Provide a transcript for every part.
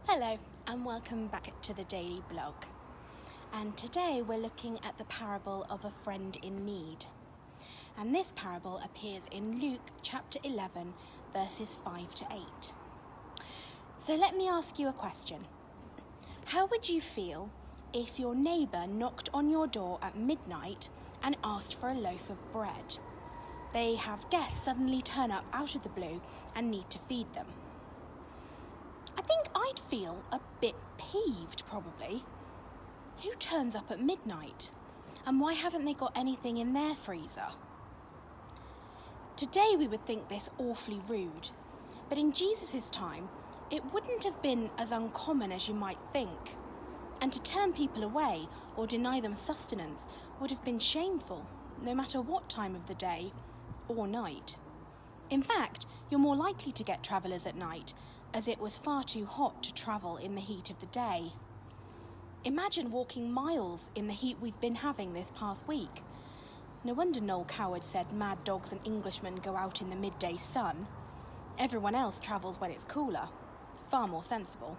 Hello and welcome back to the Daily Blog. And today we're looking at the parable of a friend in need. And this parable appears in Luke chapter 11 verses 5 to 8. So let me ask you a question. How would you feel if your neighbour knocked on your door at midnight and asked for a loaf of bread? They have guests suddenly turn up out of the blue and need to feed them. I think I'd feel a bit peeved, probably. Who turns up at midnight? And why haven't they got anything in their freezer? Today we would think this awfully rude, but in Jesus' time, it wouldn't have been as uncommon as you might think. And to turn people away or deny them sustenance would have been shameful, no matter what time of the day or night. In fact, you're more likely to get travellers at night, as it was far too hot to travel in the heat of the day. Imagine walking miles in the heat we've been having this past week. No wonder Noel Coward said mad dogs and Englishmen go out in the midday sun. Everyone else travels when it's cooler. Far more sensible.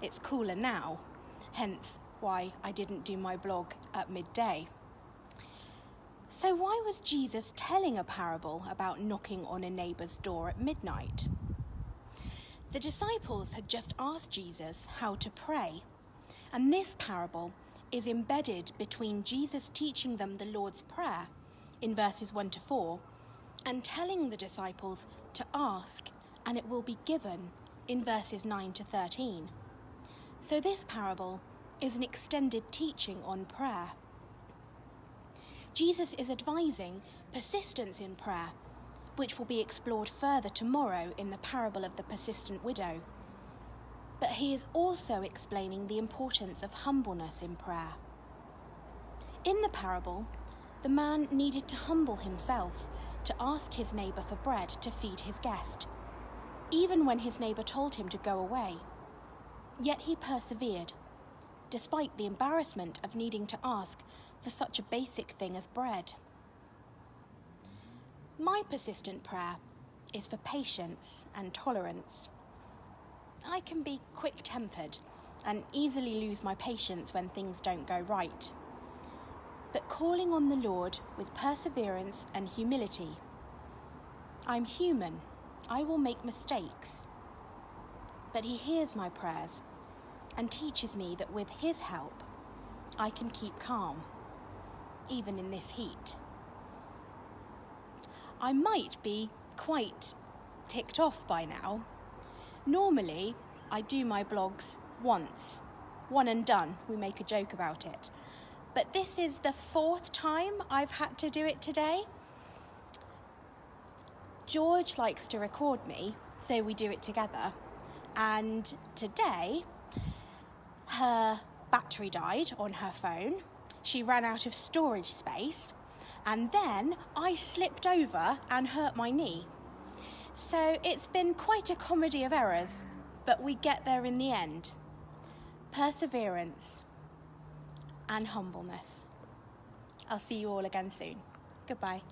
It's cooler now, hence why I didn't do my blog at midday. So why was Jesus telling a parable about knocking on a neighbour's door at midnight? The disciples had just asked Jesus how to pray, and this parable is embedded between Jesus teaching them the Lord's Prayer in verses 1 to 4 and telling the disciples to ask and it will be given in verses 9 to 13. So this parable is an extended teaching on prayer. Jesus is advising persistence in prayer, which will be explored further tomorrow in the parable of the persistent widow. But he is also explaining the importance of humbleness in prayer. In the parable, the man needed to humble himself to ask his neighbour for bread to feed his guest, even when his neighbour told him to go away. Yet he persevered, despite the embarrassment of needing to ask for such a basic thing as bread. My persistent prayer is for patience and tolerance. I can be quick-tempered and easily lose my patience when things don't go right. But calling on the Lord with perseverance and humility. I'm human, I will make mistakes. But he hears my prayers and teaches me that with his help, I can keep calm, even in this heat. I might be quite ticked off by now. Normally, I do my blogs once, one and done, we make a joke about it. But this is the fourth time I've had to do it today. George likes to record me, so we do it together. And today, her battery died on her phone. She ran out of storage space. And then I slipped over and hurt my knee. So it's been quite a comedy of errors, but we get there in the end. Perseverance and humbleness. I'll see you all again soon. Goodbye.